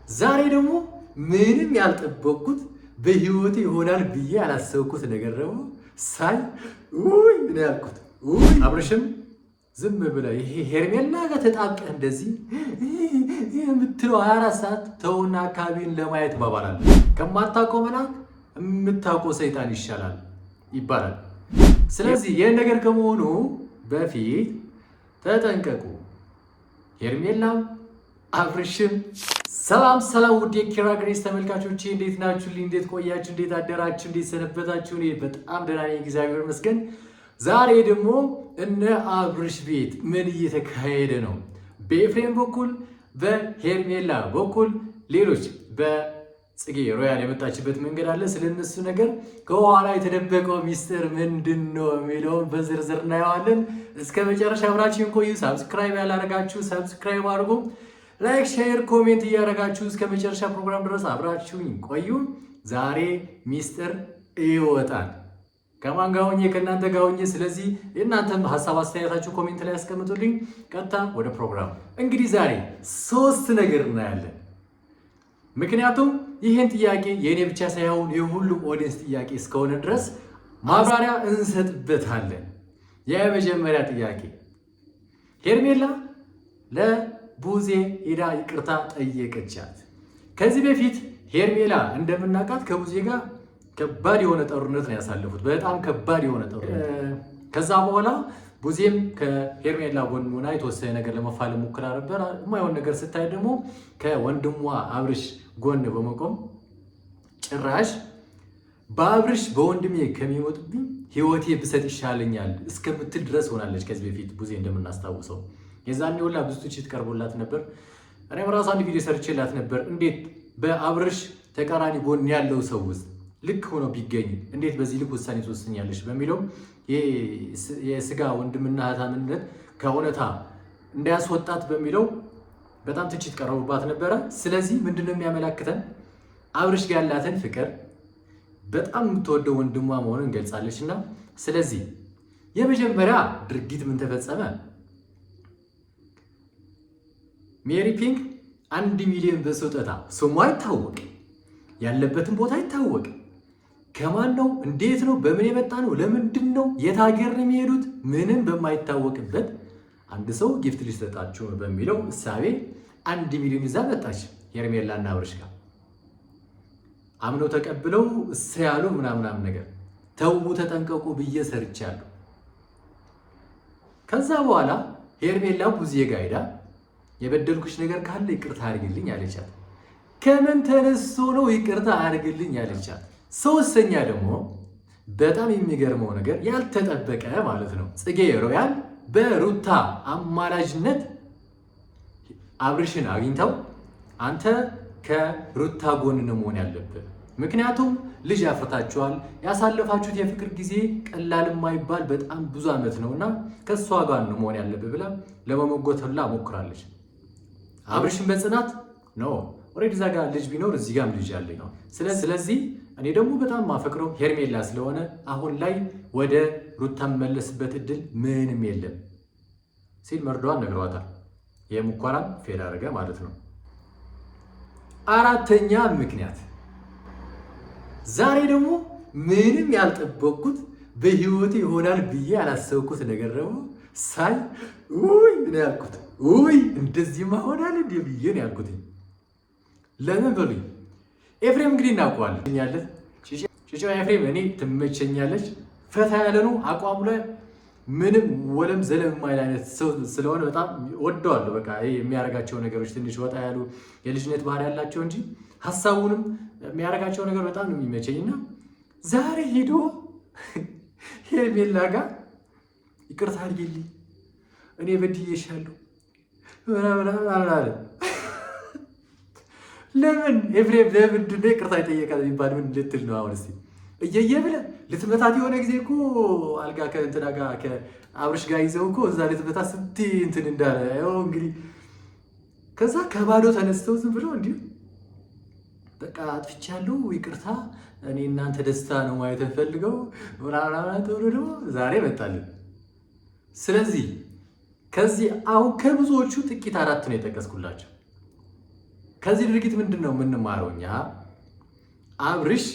ዛሬ ደግሞ ምንም ያልጠበቅኩት በህይወቴ ይሆናል ብዬ ያላሰብኩት ነገር ደግሞ ሳይ ውይ ምን ያልኩት ውይ አብርሽም ዝም ብለህ ይሄ ሄርሜላ ጋር ተጣብቀህ እንደዚህ የምትለው 24 ሰዓት ተውና አካባቢን ለማየት ማባላል ከማታውቀው መልአክ የምታውቀው ሰይጣን ይሻላል ይባላል። ስለዚህ ይህን ነገር ከመሆኑ በፊት ተጠንቀቁ። ሄርሜላም አብርሽም ሰላም ሰላም፣ ውድ የኪራ ግሬስ ተመልካቾቼ እንዴት ናችሁልኝ? እንዴት ቆያችሁ? እንዴት አደራችሁ? እንዴት ሰነበታችሁ? እኔ በጣም ደህና ነኝ፣ እግዚአብሔር ይመስገን። ዛሬ ደግሞ እነ አብርሽ ቤት ምን እየተካሄደ ነው? በኤፍሬም በኩል በሄርሜላ በኩል ሌሎች በጽጌ ሮያል የመጣችበት መንገድ አለ። ስለነሱ ነገር ከኋላ የተደበቀው ሚስጥር ምንድን ነው የሚለውን በዝርዝር እናየዋለን። እስከ መጨረሻ አብራችሁን ቆዩ። ሳብስክራይብ ያላረጋችሁ ሳብስክራይብ አድርጉ። ላይክ፣ ሼር፣ ኮሜንት እያደረጋችሁ እስከ መጨረሻ ፕሮግራም ድረስ አብራችሁኝ ቆዩ። ዛሬ ሚስጥር ይወጣል። ከማን ጋር ሆኜ? ከእናንተ ጋር ሆኜ። ስለዚህ የእናንተም ሀሳብ አስተያየታችሁ ኮሜንት ላይ ያስቀምጡልኝ። ቀጥታ ወደ ፕሮግራም። እንግዲህ ዛሬ 3 ነገር እናያለን። ምክንያቱም ይህን ጥያቄ የእኔ ብቻ ሳይሆን የሁሉም ኦዲየንስ ጥያቄ እስከሆነ ድረስ ማብራሪያ እንሰጥበታለን። የመጀመሪያ ጥያቄ ሄርሜላ ለቡዜ ሄዳ ይቅርታ ጠየቀቻት። ከዚህ በፊት ሄርሜላ እንደምናውቃት ከቡዜ ጋር ከባድ የሆነ ጦርነት ነው ያሳለፉት። በጣም ከባድ የሆነ ጦርነት። ከዛ በኋላ ቡዜም ከሄርሜላ ጎን ሆና የተወሰነ ነገር ለመፋለም ሞክራ ነበር። የማይሆን ነገር ስታይ ደግሞ ከወንድሟ አብርሽ ጎን በመቆም ጭራሽ በአብርሽ በወንድሜ ከሚሞጥብኝ ህይወቴ ብሰጥ ይሻለኛል እስከምትል ድረስ ሆናለች። ከዚህ በፊት ቡዜ እንደምናስታውሰው የዛኔ ሁላ ብዙ ትችት ቀርቦላት ነበር። እኔም ራሱ አንድ ቪዲዮ ሰርቼላት ነበር። እንዴት በአብርሽ ተቃራኒ ጎን ያለው ሰው ውስጥ ልክ ሆኖ ቢገኝ እንዴት በዚህ ልክ ውሳኔ ትወስኛለሽ በሚለው የስጋ ወንድምና እህታምነት ከእውነታ እንዳያስወጣት በሚለው በጣም ትችት ቀርቦባት ነበረ። ስለዚህ ምንድነው የሚያመላክተን? አብርሽ ጋር ያላትን ፍቅር በጣም የምትወደው ወንድሟ መሆኑን እንገልጻለች። እና ስለዚህ የመጀመሪያ ድርጊት ምን ተፈጸመ? ሜሪ ፒንክ 1 ሚሊዮን በስጦታ ስሟ አይታወቅ፣ ያለበትን ቦታ አይታወቅ፣ ከማን ነው እንዴት ነው በምን የመጣ ነው ለምንድን ነው የት ሀገር ነው የሚሄዱት ምንም በማይታወቅበት አንድ ሰው ጊፍት ሊሰጣችሁ በሚለው እሳቤ 1 ሚሊዮን ይዛ መጣች። ሄርሜላና አብርሽ ጋር አምነው ተቀብለው ያሉ ምናምን ነገር ተው ተጠንቀቁ ብዬ ሰርቻለሁ። ከዛ በኋላ ሄርሜላ ቡዜ ጋር ሄዳ የበደልኩሽ ነገር ካለ ይቅርታ አድርግልኝ አለቻት። ከምን ተነስቶ ነው ይቅርታ አድርግልኝ አለቻት? ሶስተኛ ደግሞ በጣም የሚገርመው ነገር ያልተጠበቀ ማለት ነው፣ ጽጌ ሮያል በሩታ አማላጅነት አብርሽን አግኝተው አንተ ከሩታ ጎን ነው መሆን ያለብህ፣ ምክንያቱም ልጅ ያፈታችኋል፣ ያሳለፋችሁት የፍቅር ጊዜ ቀላል የማይባል በጣም ብዙ ዓመት ነውና ከሷ ጋር ነው መሆን ያለብህ ብላ ለመሞገት ሁላ ሞክራለች። አብርሽን በጽናት ነው ኦሬዲ እዛ ጋር ልጅ ቢኖር እዚህ ጋርም ልጅ ያለኝ ነው። ስለዚህ እኔ ደግሞ በጣም ማፈቅረው ሄርሜላ ስለሆነ አሁን ላይ ወደ ሩታ መለስበት እድል ምንም የለም ሲል መርዷን ነግሯታል። የሙከራም ፌል አደረገ ማለት ነው። አራተኛ ምክንያት ዛሬ ደግሞ ምንም ያልጠበቅኩት በህይወቴ ይሆናል ብዬ ያላሰብኩት ነገር ደግሞ ሳይ ውይ ምን ያልኩት ውይ እንደዚህማ ሆናል እንዴ ብዬ ነው ያልኩት። ለምን በሉኝ፣ ኤፍሬም እንግዲህ እናውቀዋለን ያለት ጭጫ ኤፍሬም እኔ ትመቸኛለች። ፈታ ያለ ነው አቋሙ ላይ ምንም ወለም ዘለም የማይል አይነት ሰው ስለሆነ በጣም ወደዋለሁ። በቃ የሚያደርጋቸው ነገሮች ትንሽ ወጣ ያሉ የልጅነት ባህሪ ያላቸው እንጂ ሀሳቡንም የሚያደርጋቸው ነገር በጣም ነው የሚመቸኝና ዛሬ ሄዶ ሄርሜላ ጋር ይቅርታ አድርጊልኝ እኔ በድዬሻለሁ ምናምን አለ። ለምን ኤፍሬም ለምንድን ነው ይቅርታ ይጠየቃል የሚባል ምን ልትል ነው አሁን? እስኪ እየየ ብለህ ልትመታት የሆነ ጊዜ እኮ አልጋ ከእንትና ጋር ከአብርሽ ጋር ይዘው እኮ እዛ ልትመታት ስትይ እንትን እንዳለ ያው እንግዲህ ከዛ ከባዶ ተነስተው ዝም ብለው እንዲሁ በቃ አጥፍቻለሁ ይቅርታ እኔ እናንተ ደስታ ነው ማየት ፈልገው ምናምን ተወልዶ ዛሬ መጣልን። ስለዚህ ከዚህ አሁን ከብዙዎቹ ጥቂት 4 ነው የጠቀስኩላቸው። ከዚህ ድርጊት ምንድን ነው የምንማረው እኛ? አብርሽ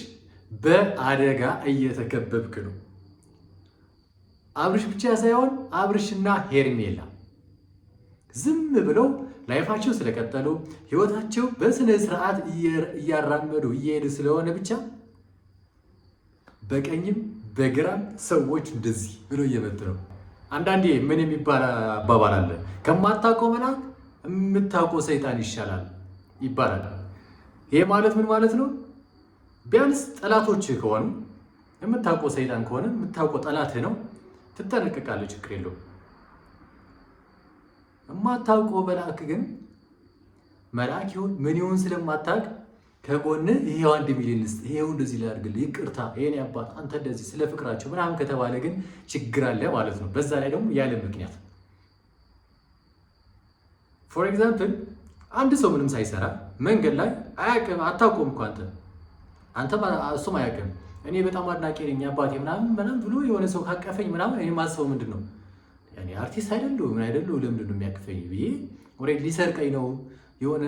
በአደጋ እየተከበብክ ነው። አብርሽ ብቻ ሳይሆን አብርሽና ሄርሜላ ዝም ብለው ላይፋቸው ስለቀጠሉ ህይወታቸው በስነ ስርዓት እያራመዱ እየሄዱ ስለሆነ ብቻ በቀኝም በግራም ሰዎች እንደዚህ ብለው እየመጡ ነው። አንዳንዴ ምን የሚባል አባባል አለ፣ ከማታውቀው መልአክ የምታውቀው ሰይጣን ይሻላል ይባላል። ይሄ ማለት ምን ማለት ነው? ቢያንስ ጠላቶች ከሆኑ የምታውቀው ሰይጣን ከሆነ የምታውቀው ጠላትህ ነው፣ ትጠነቀቃለህ፣ ችግር የለውም። የማታውቀው መልአክ ግን መልአክ ይሁን ምን ይሁን ስለማታውቅ ከጎንህ ይሄው 1 ሚሊዮን ልስጥ፣ ይሄው እንደዚህ ላድርግልህ፣ ይቅርታ፣ የኔ አባት አንተ እንደዚህ ስለ ፍቅራቸው ምናምን ከተባለ ግን ችግር አለ ማለት ነው። በዛ ላይ ደግሞ ያለ ምክንያት ፎር ኤግዛምፕል አንድ ሰው ምንም ሳይሰራ መንገድ ላይ አያውቅም፣ አታውቀውም እኮ አንተ እሱም አያውቅም። እኔ በጣም አድናቂ ነኝ አባቴ ምናምን ብሎ የሆነ ሰው ካቀፈኝ ምናምን እኔ ማስበው ምንድን ነው ያኔ አርቲስት አይደለሁ ምን አይደለሁ ለምንድን ነው የሚያቅፈኝ ብዬ ኦልሬዲ ሊሰርቀኝ ነው የሆነ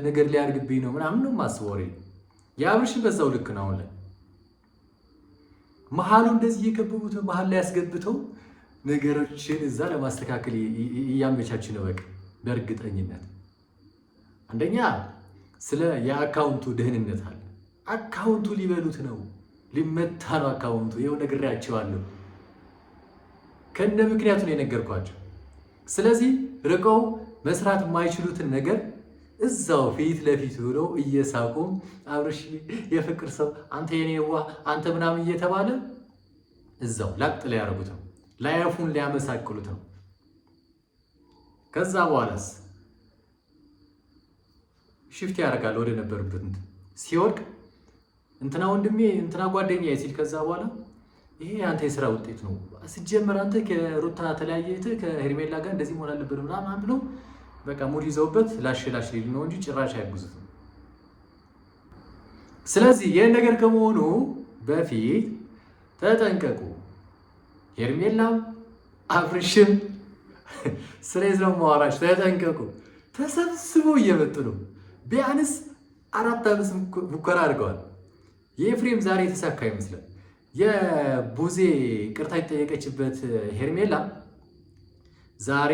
ነገር ሊያርግብኝ ነው ምናምን ነው ማስበው። ኦልሬዲ የአብርሽ በዛው ልክ ነው። አሁን ላይ መሀሉ እንደዚህ እየከበቡት መሀል ላይ ያስገብተው ነገሮችን እዛ ለማስተካከል እያመቻች ነው። በቃ በእርግጠኝነት አንደኛ ስለ የአካውንቱ ደህንነት አለ። አካውንቱ ሊበሉት ነው፣ ሊመታ ነው አካውንቱ። ይኸው ነግሬያቸዋለሁ። ከነ ምክንያቱ ነው የነገርኳቸው። ስለዚህ ርቀው መስራት የማይችሉትን ነገር እዛው ፊት ለፊት ብለው እየሳቁ አብርሽ የፍቅር ሰው አንተ የኔ ዋህ አንተ ምናምን እየተባለ እዛው ላቅጥ ሊያደርጉት ነው፣ ላያፉን ሊያመሳቅሉት ነው። ከዛ በኋላስ ሽፍት ያደርጋል ወደ ነበሩበት ሲወድቅ እንትና ወንድሜ እንትና ጓደኛዬ ሲል ከዛ በኋላ ይሄ አንተ የስራ ውጤት ነው። ሲጀመር አንተ ከሩታ ተለያየህ ከሄርሜላ ጋር እንደዚህ መሆን አለበት ምናምን ብለው በቃ ሙድ ይዘውበት ላሽ ሊል ነው እንጂ ጭራሽ አያግዙትም። ስለዚህ ይህን ነገር ከመሆኑ በፊት ተጠንቀቁ። ሄርሜላም አብርሽም ስለዚህ ነው ማዋራሽ፣ ተጠንቀቁ። ተሰብስበው እየመጡ ነው። ቢያንስ 4-5 ሙከራ አድርገዋል። የኤፍሬም ዛሬ የተሳካ ይመስላል። የቡዜ ቅርታ የተጠየቀችበት ሄርሜላ ዛሬ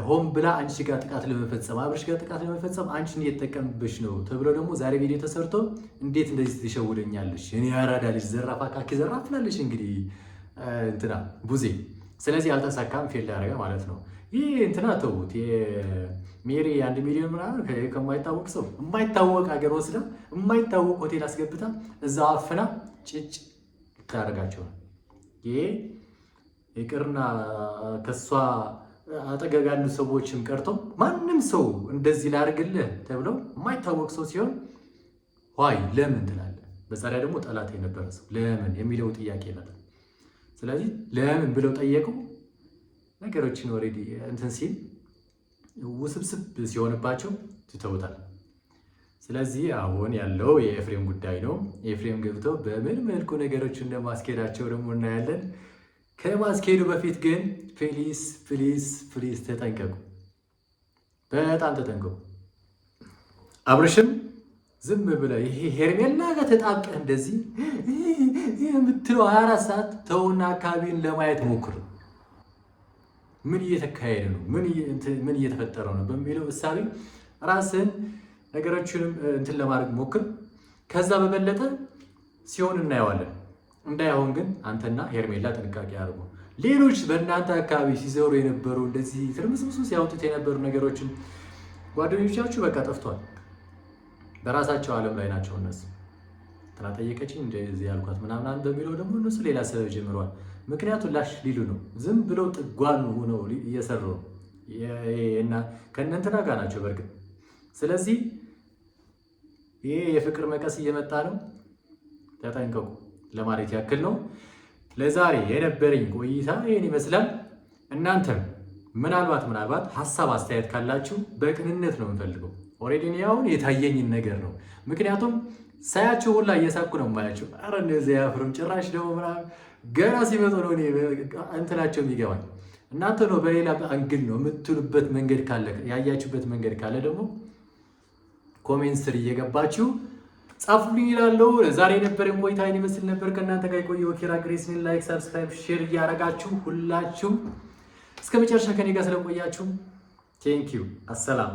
ሆም ብላ አንቺ ጋር ጥቃት ለመፈጸም አብርሽ ጋር ጥቃት ለመፈጸም አንቺን እየተጠቀምብሽ ነው ተብሎ ደግሞ ዛሬ ቪዲዮ ተሰርቶ እንዴት እንደዚህ ትሸውደኛለሽ? እኔ ያራዳ ልጅ ዘራፍ አካኪ ዘራፍ ትላለሽ እንግዲህ እንትና ቡዜ። ስለዚህ አልተሳካም፣ ፌል ያደረገ ማለት ነው። ይህ እንትና ተውት። ሜሪ 1 ሚሊዮን ምናምን ከማይታወቅ ሰው የማይታወቅ ሀገር ወስዳ የማይታወቅ ሆቴል አስገብታ እዛ አፍና ጭጭ ታደርጋቸው። ይሄ ይቅርና ከሷ አጠገብ ያሉ ሰዎችም ቀርቶ ማንም ሰው እንደዚህ ላድርግልህ ተብለው የማይታወቅ ሰው ሲሆን ዋይ ለምን ትላለህ? በዛ ላይ ደግሞ ጠላት የነበረ ሰው ለምን የሚለው ጥያቄ ይመጣል። ስለዚህ ለምን ብለው ጠየቁ። ነገሮችን ኦልሬዲ እንትን ሲል ውስብስብ ሲሆንባቸው ትተውታል። ስለዚህ አሁን ያለው የኤፍሬም ጉዳይ ነው። ኤፍሬም ገብተው በምን መልኩ ነገሮችን እንደማስኬዳቸው ደግሞ እናያለን። ከማስኬዱ በፊት ግን ፕሊስ ፕሊስ ፕሊስ ተጠንቀቁ፣ በጣም ተጠንቀቁ። አብርሽም ዝም ብለህ ይሄ ሄርሜላ ጋር ተጣብቀህ እንደዚህ የምትለው 24 ሰዓት ተውና አካባቢን ለማየት ሞክር። ምን እየተካሄደ ነው፣ ምን እየተፈጠረ ነው በሚለው እሳቤ ራስን ነገሮችንም እንትን ለማድረግ ሞክር። ከዛ በበለጠ ሲሆን እናየዋለን። እንዳይሆን ግን አንተና ሄርሜላ ጥንቃቄ አድርጉ። ሌሎች በእናንተ አካባቢ ሲዘሩ የነበሩ እንደዚህ ትርምስምሱ ሲያወጡት የነበሩ ነገሮችን ጓደኞቻችሁ በቃ ጠፍቷል፣ በራሳቸው ዓለም ላይ ናቸው እነሱ። እንትና ጠየቀችኝ እንደዚህ ያልኳት ምናምን በሚለው ደግሞ እነሱ ሌላ ሰበብ ጀምረዋል። ምክንያቱም ላሽ ሊሉ ነው፣ ዝም ብለው ጥጓን ሆነው እየሰሩ ነው እና ከእነንትና ጋር ናቸው በእርግጥ። ስለዚህ ይሄ የፍቅር መቀስ እየመጣ ነው፣ ተጠንቀቁ ለማለት ያክል ነው። ለዛሬ የነበረኝ ቆይታ ይህን ይመስላል። እናንተም ምናልባት ሀሳብ አስተያየት ካላችሁ በቅንነት ነው የምፈልገው። ኦልሬዲ እኔ አሁን የታየኝን ነገር ነው። ምክንያቱም ሳያቸው ሁላ እየሳኩ ነው የማያቸው። ኧረ እንደዚህ አያፍርም ጭራሽ ደግሞ ምናምን ገና ሲመጡ ነው እኔ እንትናቸው የሚገባኝ። እናንተ ነው በሌላ አንግል ነው የምትሉበት መንገድ ካለ ያያችሁበት መንገድ ካለ ደግሞ ኮሜንት ስር እየገባችሁ ጻፉልኝ ይላለው። ዛሬ የነበረን ቆይታ ይመስል ነበር። ከእናንተ ጋር የቆየው ኪራ ግሬስን ላይክ፣ ሰብስክራይብ፣ ሼር እያደረጋችሁ ሁላችሁም እስከ መጨረሻ ከኔ ጋር ስለቆያችሁ ቴንክ ዩ። አሰላም